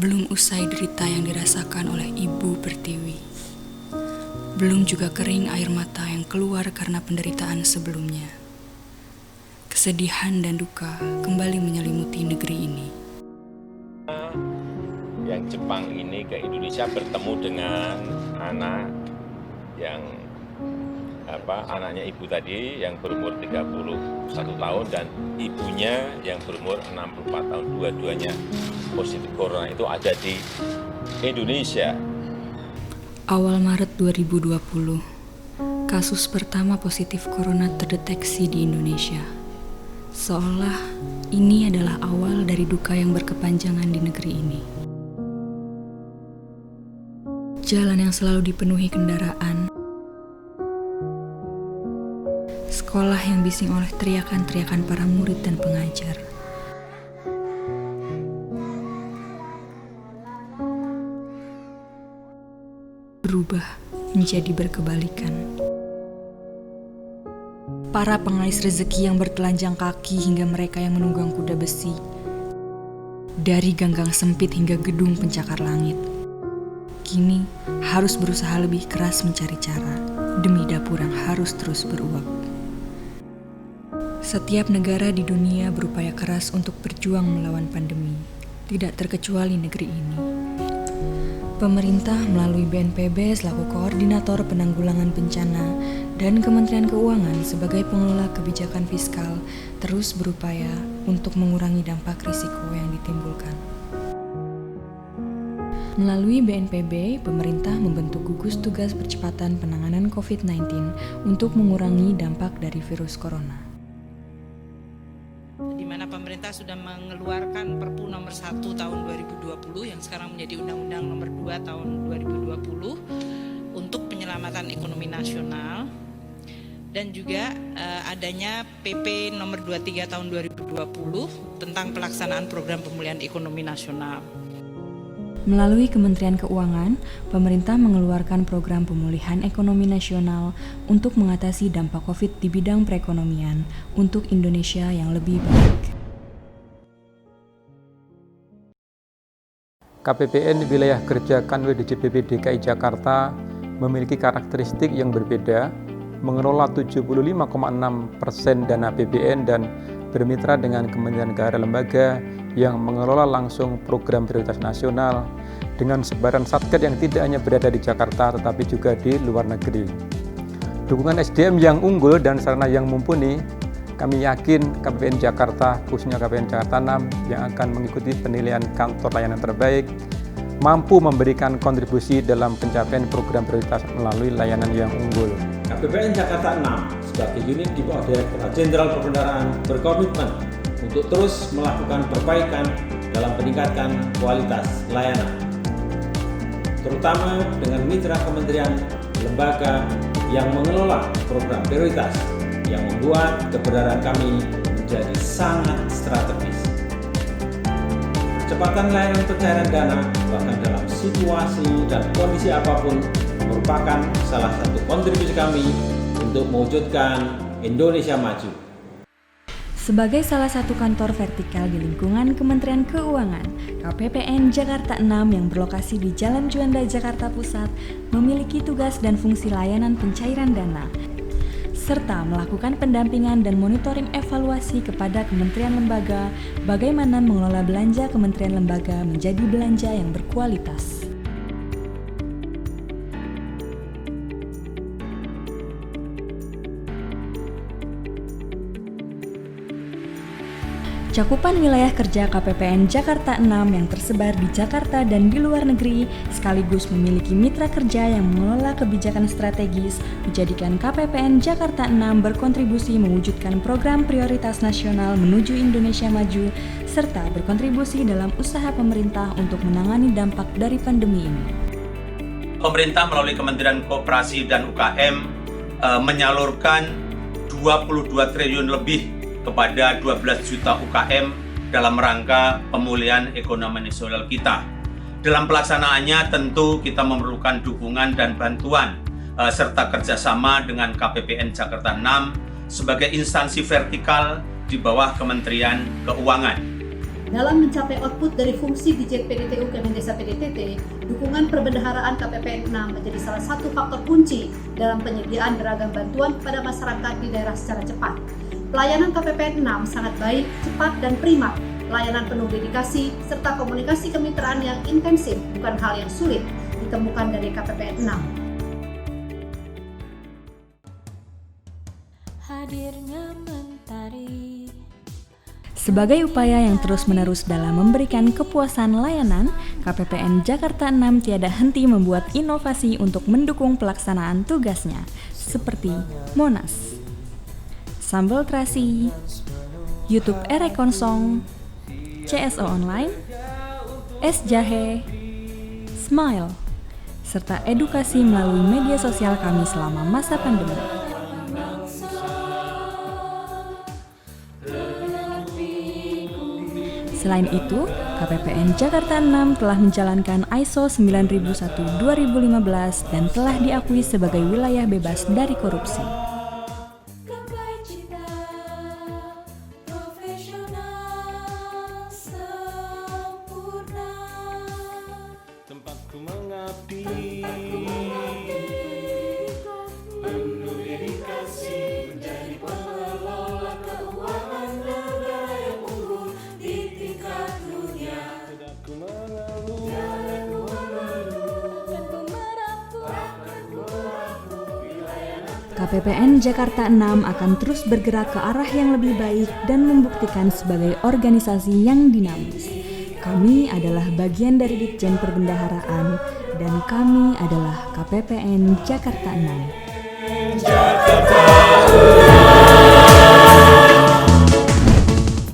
Belum usai derita yang dirasakan oleh Ibu Pertiwi. Belum juga kering air mata yang keluar karena penderitaan sebelumnya. Kesedihan dan duka kembali menyelimuti negeri ini. Yang Jepang ini ke Indonesia bertemu dengan anak yang anaknya ibu tadi yang berumur 31 tahun dan ibunya yang berumur 64 tahun. Dua-duanya positif corona itu ada di Indonesia. Awal Maret 2020, kasus pertama positif corona terdeteksi di Indonesia. Seolah ini adalah awal dari duka yang berkepanjangan di negeri ini. Jalan yang selalu dipenuhi kendaraan, sekolah yang bising oleh teriakan-teriakan para murid dan pengajar. Berubah menjadi berkebalikan. Para pengais rezeki yang bertelanjang kaki hingga mereka yang menunggang kuda besi. Dari ganggang sempit hingga gedung pencakar langit. Kini harus berusaha lebih keras mencari cara demi dapur yang harus terus beruap. Setiap negara di dunia berupaya keras untuk berjuang melawan pandemi, tidak terkecuali negeri ini. Pemerintah melalui BNPB selaku koordinator penanggulangan bencana dan Kementerian Keuangan sebagai pengelola kebijakan fiskal terus berupaya untuk mengurangi dampak risiko yang ditimbulkan. Melalui BNPB, pemerintah membentuk gugus tugas percepatan penanganan COVID-19 untuk mengurangi dampak dari virus corona. Di mana pemerintah sudah mengeluarkan Perpu nomor 1 tahun 2020 yang sekarang menjadi Undang-Undang nomor 2 tahun 2020 untuk penyelamatan ekonomi nasional dan juga adanya PP nomor 23 tahun 2020 tentang pelaksanaan program pemulihan ekonomi nasional. Melalui Kementerian Keuangan, pemerintah mengeluarkan program pemulihan ekonomi nasional untuk mengatasi dampak COVID di bidang perekonomian untuk Indonesia yang lebih baik. KPPN Wilayah Kerja Kanwil DJPP DKI Jakarta memiliki karakteristik yang berbeda, mengelola 75,6% dana APBN dan bermitra dengan kementerian negara lembaga yang mengelola langsung program prioritas nasional dengan sebaran satker yang tidak hanya berada di Jakarta tetapi juga di luar negeri. Dukungan SDM yang unggul dan sarana yang mumpuni, kami yakin KPPN Jakarta, khususnya KPPN Jakarta 6 yang akan mengikuti penilaian kantor layanan terbaik, mampu memberikan kontribusi dalam pencapaian program prioritas melalui layanan yang unggul. KPPN Jakarta 6 sebagai unit di bawah Direktorat Jenderal Perbendaharaan berkomitmen untuk terus melakukan perbaikan dalam peningkatan kualitas layanan, terutama dengan mitra kementerian lembaga yang mengelola program prioritas yang membuat keberadaan kami menjadi sangat strategis. Percepatan layanan pencairan dana bahkan dalam situasi dan kondisi apapun merupakan salah satu kontribusi kami untuk mewujudkan Indonesia maju. Sebagai salah satu kantor vertikal di lingkungan Kementerian Keuangan, KPPN Jakarta 6 yang berlokasi di Jalan Juanda, Jakarta Pusat memiliki tugas dan fungsi layanan pencairan dana, serta melakukan pendampingan dan monitoring evaluasi kepada kementerian lembaga bagaimana mengelola belanja kementerian lembaga menjadi belanja yang berkualitas. Cakupan wilayah kerja KPPN Jakarta 6 yang tersebar di Jakarta dan di luar negeri sekaligus memiliki mitra kerja yang mengelola kebijakan strategis menjadikan KPPN Jakarta 6 berkontribusi mewujudkan program prioritas nasional menuju Indonesia maju serta berkontribusi dalam usaha pemerintah untuk menangani dampak dari pandemi ini. Pemerintah melalui Kementerian Koperasi dan UKM menyalurkan 22 triliun lebih kepada 12 juta UKM dalam rangka pemulihan ekonomi nasional kita. Dalam pelaksanaannya tentu kita memerlukan dukungan dan bantuan serta kerjasama dengan KPPN Jakarta 6 sebagai instansi vertikal di bawah Kementerian Keuangan. Dalam mencapai output dari fungsi Ditjen PDTU Kemendesa PDTT, dukungan perbendaharaan KPPN 6 menjadi salah satu faktor kunci dalam penyediaan beragam bantuan kepada masyarakat di daerah secara cepat. Pelayanan KPPN 6 sangat baik, cepat, dan prima. Pelayanan penuh dedikasi, serta komunikasi kemitraan yang intensif bukan hal yang sulit ditemukan dari KPPN 6. Hadirnya mentari. Sebagai upaya yang terus-menerus dalam memberikan kepuasan layanan, KPPN Jakarta 6 tiada henti membuat inovasi untuk mendukung pelaksanaan tugasnya, seperti Monas, Sambal Terasi, YouTube Erekonsong, CSO Online, Es Jahe, Smile, serta edukasi melalui media sosial kami selama masa pandemi. Selain itu, KPPN Jakarta 6 telah menjalankan ISO 9001:2015 dan telah diakui sebagai wilayah bebas dari korupsi. Tempatku mengabdi, penuh dedikasi menjadi pengelola keuangan negara yang unggul di tingkat dunia. Tidak ku mengeluh, dan ku merapu. KPPN Jakarta 6 akan terus bergerak ke arah yang lebih baik dan membuktikan sebagai organisasi yang dinamis. Kami adalah bagian dari Ditjen Perbendaharaan dan kami adalah KPPN Jakarta 6. Jakarta.